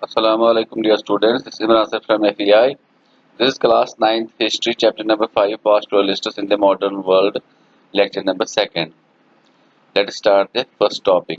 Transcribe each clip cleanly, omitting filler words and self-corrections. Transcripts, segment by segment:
Assalamu alaikum dear students, this is Imran Asif from FEI. This is class 9th history chapter number 5 pastoralists in the modern world lecture number 2nd. Let's start the first topic.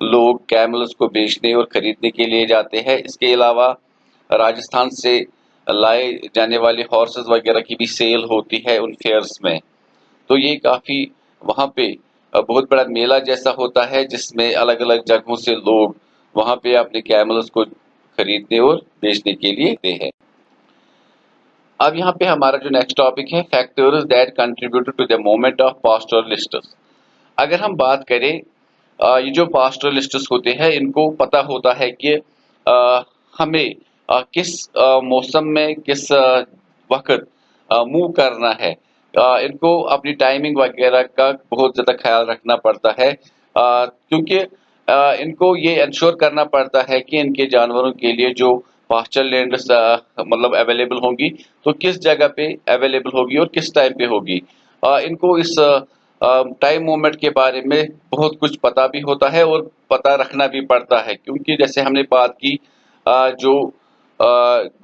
لوگ camels کو بیچنے اور خریدنے کے لیے جاتے ہیں۔ اس کے علاوہ راجستھان سے لائے جانے والے ہارسز وغیرہ کی بھی سیل ہوتی ہے ان فیئرز میں۔ تو یہ کافی وہاں پہ بہت بڑا میلہ جیسا ہوتا ہے جس میں الگ الگ جگہوں سے لوگ وہاں پہ اپنے کیملز کو خریدنے اور بیچنے کے لیے آتے ہیں۔ اب یہاں پہ ہمارا جو نیکسٹ ٹاپک ہے factors that contribute to the movement of pastoralists. اگر ہم بات کریں یہ جو پاسٹورلسٹس ہوتے ہیں ان کو پتہ ہوتا ہے کہ ہمیں کس موسم میں کس وقت موو کرنا ہے۔ ان کو اپنی ٹائمنگ وغیرہ کا بہت زیادہ خیال رکھنا پڑتا ہے کیونکہ ان کو یہ انشور کرنا پڑتا ہے کہ ان کے جانوروں کے لیے جو پاسچر لینڈز مطلب اویلیبل ہوں گی تو کس جگہ پہ اویلیبل ہوگی اور کس ٹائم پہ ہوگی۔ ان کو اس ٹائم موومنٹ کے بارے میں بہت کچھ پتہ بھی ہوتا ہے اور پتہ رکھنا بھی پڑتا ہے کیونکہ جیسے ہم نے بات کی جو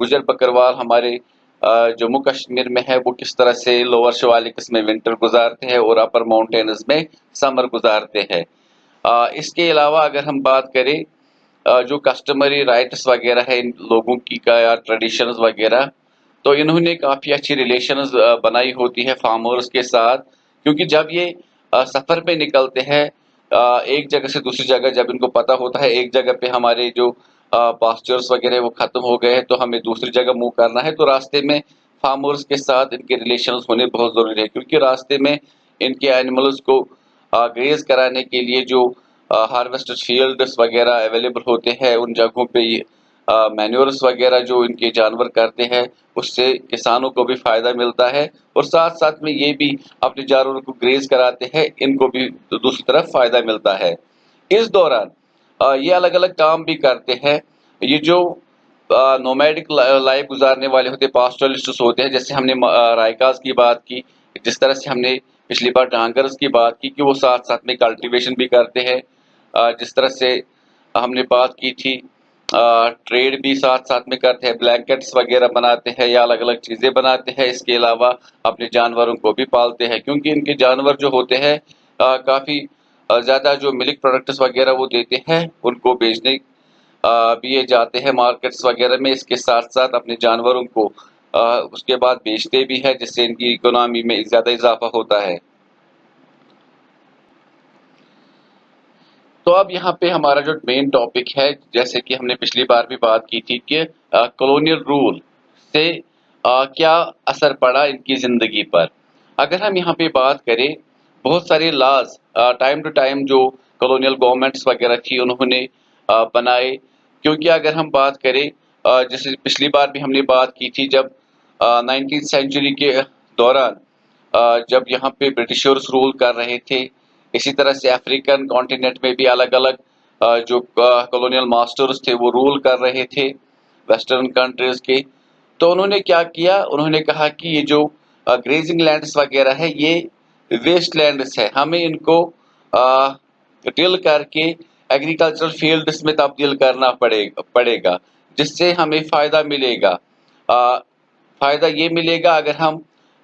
گجر بکروال ہمارے جموں کشمیر میں ہے وہ کس طرح سے لوور شوالکس میں ونٹر گزارتے ہیں اور اپر ماؤنٹینز میں سمر گزارتے ہیں۔ اس کے علاوہ اگر ہم بات کریں جو کسٹمری رائٹس وغیرہ ہے ان لوگوں کی کا یا ٹریڈیشنز وغیرہ تو انہوں نے کافی اچھی ریلیشنز بنائی ہوتی ہے فارمرز کے ساتھ کیونکہ جب یہ سفر پہ نکلتے ہیں ایک جگہ سے دوسری جگہ جب ان کو پتہ ہوتا ہے ایک جگہ پہ ہمارے جو پاسچرز وغیرہ وہ ختم ہو گئے ہیں تو ہمیں دوسری جگہ موو کرنا ہے تو راستے میں فارمرز کے ساتھ ان کے ریلیشنز ہونے بہت ضروری ہے کیونکہ راستے میں ان کے اینیملز کو گریز کرانے کے لیے جو ہارویسٹڈ فیلڈز وغیرہ اویلیبل ہوتے ہیں ان جگہوں پہ مینیورز وغیرہ جو ان کے جانور کرتے ہیں اس سے کسانوں کو بھی فائدہ ملتا ہے اور ساتھ ساتھ میں یہ بھی اپنے جانوروں کو گریز کراتے ہیں ان کو بھی دوسری طرف فائدہ ملتا ہے۔ اس دوران یہ الگ الگ کام بھی کرتے ہیں۔ یہ جو نومیڈک لائف گزارنے والے ہوتے پاسٹورلسٹس ہوتے ہیں جیسے ہم نے رائکاز کی بات کی جس طرح سے ہم نے پچھلی بار ڈانگرز کی بات کی کہ وہ ساتھ ساتھ میں کلٹیویشن بھی کرتے ہیں جس طرح سے ہم نے بات کی تھی ٹریڈ بھی ساتھ ساتھ میں کرتے ہیں بلینکٹس وغیرہ بناتے ہیں یا الگ الگ چیزیں بناتے ہیں۔ اس کے علاوہ اپنے جانوروں کو بھی پالتے ہیں کیونکہ ان کے جانور جو ہوتے ہیں کافی زیادہ جو ملک پروڈکٹس وغیرہ وہ دیتے ہیں ان کو بیچنے بھی یہ جاتے ہیں مارکیٹس وغیرہ میں۔ اس کے ساتھ ساتھ اپنے جانوروں کو اس کے بعد بیچتے بھی ہیں جس سے ان کی اکنامی میں زیادہ اضافہ ہوتا ہے۔ تو اب یہاں پہ ہمارا جو مین ٹاپک ہے جیسے کہ ہم نے پچھلی بار بھی بات کی تھی کہ کولونیل رول سے کیا اثر پڑا ان کی زندگی پر۔ اگر ہم یہاں پہ بات کریں بہت سارے لاز ٹائم ٹو ٹائم جو کولونیل گورنمنٹس وغیرہ تھی انہوں نے بنائے کیونکہ اگر ہم بات کریں جیسے پچھلی بار بھی ہم نے بات کی تھی جب 19th سینچری کے دوران جب یہاں پہ برٹشرز رول کر رہے تھے اسی طرح سے افریقن کانٹیننٹ میں بھی الگ الگ جو کولونیل ماسٹرز تھے وہ رول کر رہے تھے ویسٹرن کنٹریز کے۔ تو انہوں نے کیا کیا انہوں نے کہا کہ یہ جو گریزنگ لینڈز وغیرہ ہے یہ ویسٹ لینڈز ہے ہمیں ان کو ڈل کر کے ایگریکلچرل فیلڈز میں تبدیل کرنا پڑے گا جس سے ہمیں فائدہ ملے گا۔ فائدہ یہ ملے گا اگر ہم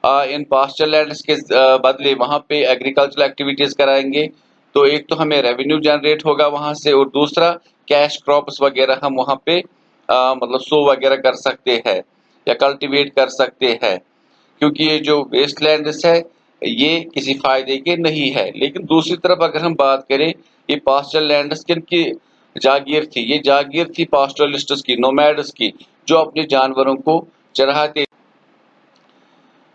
ان پاسچر لینڈز کے بدلے وہاں پہ ایگریکلچرل ایکٹیویٹیز کرائیں گے تو ایک تو ہمیں ریونیو جنریٹ ہوگا وہاں سے اور دوسرا کیش کراپس وغیرہ ہم وہاں پہ مطلب سو وغیرہ کر سکتے ہیں یا کلٹیویٹ کر سکتے ہیں کیونکہ یہ جو ویسٹ لینڈز ہے یہ کسی فائدے کے نہیں ہے۔ لیکن دوسری طرف اگر ہم بات کریں یہ پاسچر لینڈز کن کی جاگیر تھی، یہ جاگیر تھی پاسٹورلسٹس کی نومیڈز کی جو اپنے جانوروں کو چراتے۔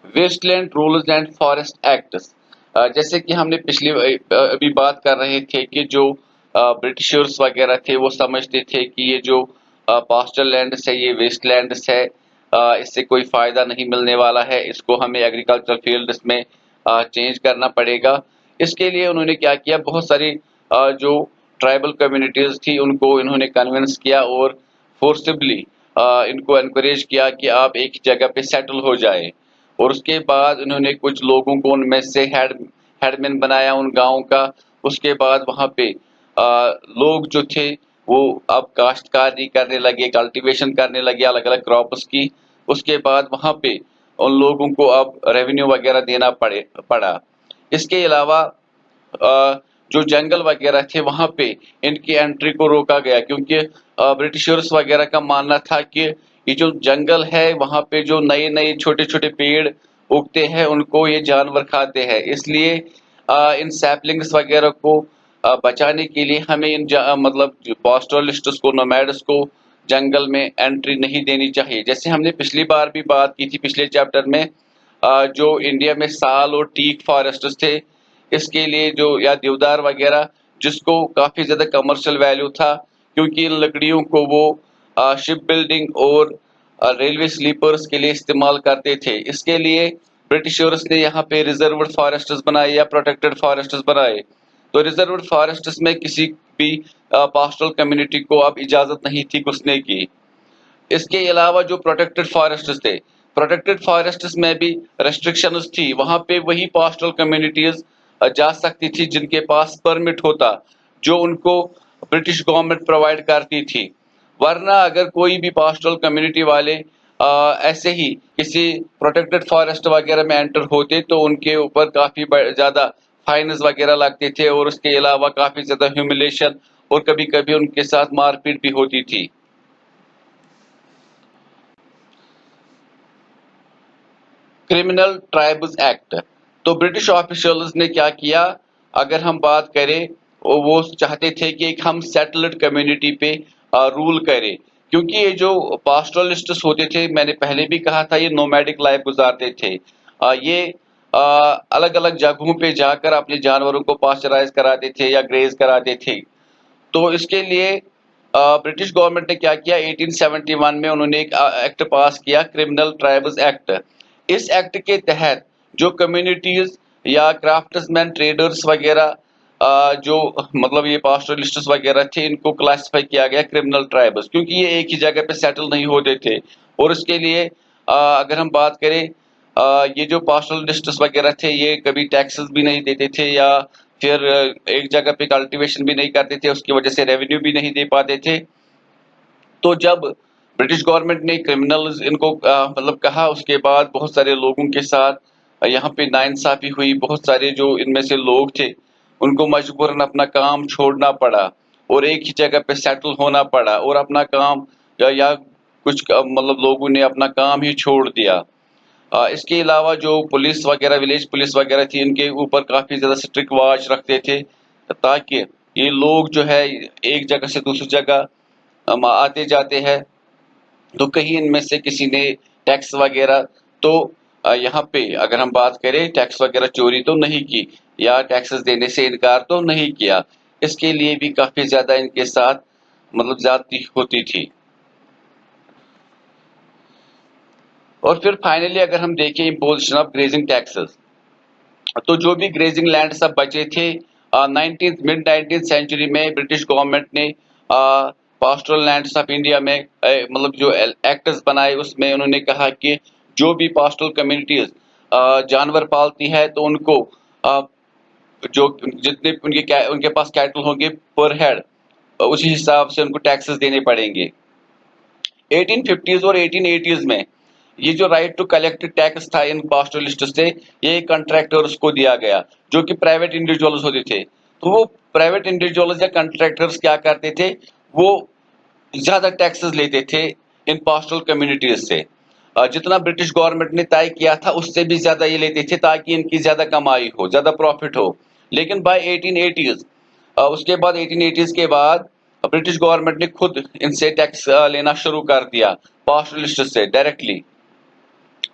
Wasteland rules and forest acts جیسے کہ ہم نے پچھلی ابھی بات کر رہے تھے کہ جو برٹشرز وغیرہ تھے وہ سمجھتے تھے کہ یہ جو پاسچر لینڈس ہے یہ ویسٹ لینڈس ہے اس سے کوئی فائدہ نہیں ملنے والا ہے اس کو ہمیں ایگریکلچر فیلڈس میں چینج کرنا پڑے گا۔ اس کے لیے انہوں نے کیا کیا بہت ساری جو ٹرائبل کمیونٹیز تھی ان کو انہوں نے کنونس کیا اور فورسبلی ان کو انکریج کیا کہ آپ ایک جگہ پہ سیٹل ہو جائیں اور اس کے بعد انہوں نے کچھ لوگوں کو ان میں سے ہیڈ مین بنایا ان گاؤں کا۔ اس کے بعد وہاں پہ لوگ جو تھے وہ اب کاشتکاری کرنے لگے کلٹیویشن کرنے لگے الگ الگ کراپس کی۔ اس کے بعد وہاں پہ ان لوگوں کو اب ریونیو وغیرہ دینا پڑا۔ اس کے علاوہ جو جنگل وغیرہ تھے وہاں پہ ان کی انٹری کو روکا گیا، کیونکہ برٹشرز وغیرہ کا ماننا تھا کہ یہ جو جنگل ہے وہاں پہ جو نئے نئے چھوٹے چھوٹے پیڑ اگتے ہیں ان کو یہ جانور کھاتے ہیں، اس لیے ان سیپلنگس وغیرہ کو بچانے کے لیے ہمیں ان مطلب پاسٹرلسٹس کو، نومیڈس کو جنگل میں انٹری نہیں دینی چاہیے۔ جیسے ہم نے پچھلی بار بھی بات کی تھی پچھلے چیپٹر میں، جو انڈیا میں سال اور ٹیک فارسٹس تھے، اس کے لیے جو یا دیودار وغیرہ، جس کو کافی زیادہ کمرشل ویلیو تھا، کیونکہ ان لکڑیوں کو وہ شپ بلڈنگ اور ریلوے سلیپرز کے لیے استعمال کرتے تھے۔ اس کے لیے برٹشرز نے یہاں پہ ریزروڈ فارسٹس بنائے یا پروٹیکٹڈ فارسٹس بنائے۔ تو ریزروڈ فارسٹس میں کسی بھی پاسٹرل کمیونٹی کو اب اجازت نہیں تھی گھسنے کی۔ اس کے علاوہ جو پروٹیکٹڈ فارسٹس تھے، پروٹیکٹڈ فارسٹس میں بھی ریسٹرکشنز تھی، وہاں پہ وہی پاسٹرل کمیونٹیز جا سکتی تھی جن کے پاس پرمٹ ہوتا، جو ان کو برٹش گورنمنٹ پرووائڈ کرتی تھی۔ ورنہ اگر کوئی بھی پاسٹرل کمیونٹی والے ایسے ہی کسی پروٹیکٹڈ فارسٹ وغیرہ میں انٹر ہوتے تو ان کے اوپر کافی زیادہ فائنز وغیرہ لگتے تھے، اور اس کے علاوہ کافی زیادہ ہیوملیشن اور کبھی کبھی ان کے ساتھ مار پیٹ بھی ہوتی تھی۔ کرمنل ٹرائبز ایکٹ، تو برٹش آفیشلز نے کیا کیا، اگر ہم بات کریں وہ چاہتے تھے کہ ایک ہم سیٹلڈ کمیونٹی پہ رول کرے، کیونکہ یہ جو پاسٹرلسٹس ہوتے تھے، میں نے پہلے بھی کہا تھا، یہ نومیڈک لائف گزارتے تھے، یہ الگ الگ جگہوں پہ جا کر اپنے جانوروں کو پاسچرائز کراتے تھے یا گریز کراتے تھے۔ تو اس کے لیے برٹش گورنمنٹ نے کیا کیا، 1871 میں انہوں نے ایک ایکٹ پاس کیا، کرمنل ٹرائبز ایکٹ۔ اس ایکٹ کے تحت جو کمیونٹیز یا کرافٹس مین، ٹریڈرز وغیرہ، جو مطلب یہ پاسٹرلسٹس وغیرہ تھے، ان کو کلاسیفائی کیا گیا کرمنل ٹرائبز، کیونکہ یہ ایک ہی جگہ پہ سیٹل نہیں ہوتے تھے، اور اس کے لیے اگر ہم بات کریں، یہ جو پاسٹرلسٹس وغیرہ تھے یہ کبھی ٹیکسز بھی نہیں دیتے تھے، یا پھر ایک جگہ پہ کلٹیویشن بھی نہیں کرتے تھے، اس کی وجہ سے ریونیو بھی نہیں دے پاتے تھے۔ تو جب برٹش گورنمنٹ نے کرمنلز ان کو مطلب کہا، اس کے بعد بہت سارے لوگوں کے ساتھ یہاں پہ ناانصافی ہوئی، بہت سارے جو ان میں سے لوگ تھے ان کو مجبوراً اپنا کام چھوڑنا پڑا اور ایک ہی جگہ پہ سیٹل ہونا پڑا، اور اپنا کام یا کچھ مطلب لوگوں نے اپنا کام ہی چھوڑ دیا۔ اس کے علاوہ جو پولیس وغیرہ، ولیج پولیس وغیرہ تھی، ان کے اوپر کافی زیادہ اسٹرکٹ واچ رکھتے تھے، تاکہ یہ لوگ جو ہے ایک جگہ سے دوسری جگہ آتے جاتے ہیں تو کہیں ان میں سے کسی نے ٹیکس وغیرہ، تو یہاں پہ اگر ہم بات کریں ٹیکس وغیرہ چوری تو نہیں کی یا ٹیکسز دینے سے انکار تو نہیں کیا، اس کے لیے بھی کافی زیادہ ان کے ساتھ مطلب زیادتی ہوتی تھی۔ اور پھر فائنلی اگر ہم دیکھیں امپوزیشن آف گریزنگ ٹیکسز، تو جو بھی گریزنگ لینڈ سب بچے تھے، مڈ 19 سینچری میں برٹش گورنمنٹ نے پاسٹرل لینڈس آف انڈیا میں مطلب جو ایکٹس بنائے، اس میں انہوں نے کہا کہ جو بھی پاسٹرل کمیونٹیز جانور پالتی ہے تو ان کو جو جتنے ان کے پاس کیٹل ہوں گے پر ہیڈ، اسی حساب سے ان کو ٹیکسز دینے پڑیں گے۔ 1850s اور 1880s میں یہ جو رائٹ ٹو کلیکٹ ٹیکس تھا ان پاسٹرلسٹ سے، یہ کنٹریکٹرز کو دیا گیا، جو کہ پرائیویٹ انڈیویجولز ہوتے تھے۔ تو وہ پرائیویٹ انڈیویجولز یا کنٹریکٹرز کیا کرتے تھے، وہ زیادہ ٹیکسز لیتے تھے ان پاسٹرل کمیونٹیز سے، جتنا برٹش گورنمنٹ نے طے کیا تھا اس سے بھی زیادہ یہ لیتے تھے، تاکہ ان کی زیادہ کمائی ہو، زیادہ پروفٹ ہو۔ لیکن بائی 1880s، اس کے بعد 1880s کے بعد برٹش گورنمنٹ نے خود ان سے ٹیکس لینا شروع کر دیا، پاسٹرلسٹ سے ڈائریکٹلی۔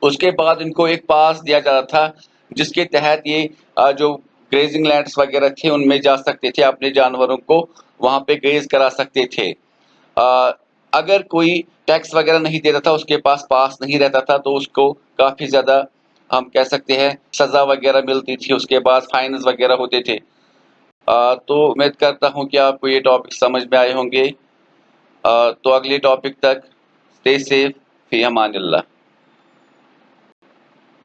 اس کے بعد ان کو ایک پاس دیا جاتا تھا جس کے تحت یہ جو گریزنگ لینڈس وغیرہ تھے ان میں جا سکتے تھے، اپنے جانوروں کو وہاں پہ گریز کرا سکتے تھے۔ اگر کوئی ٹیکس وغیرہ نہیں دیتا تھا، اس کے پاس پاس نہیں رہتا تھا، تو اس کو کافی زیادہ ہم کہہ سکتے ہیں سزا وغیرہ ملتی تھی، اس کے بعد فائنز وغیرہ ہوتے تھے۔ تو امید کرتا ہوں کہ آپ کو یہ ٹاپک سمجھ میں آئے ہوں گے۔ تو اگلے ٹاپک تک اسٹے سیف، فی امان اللہ۔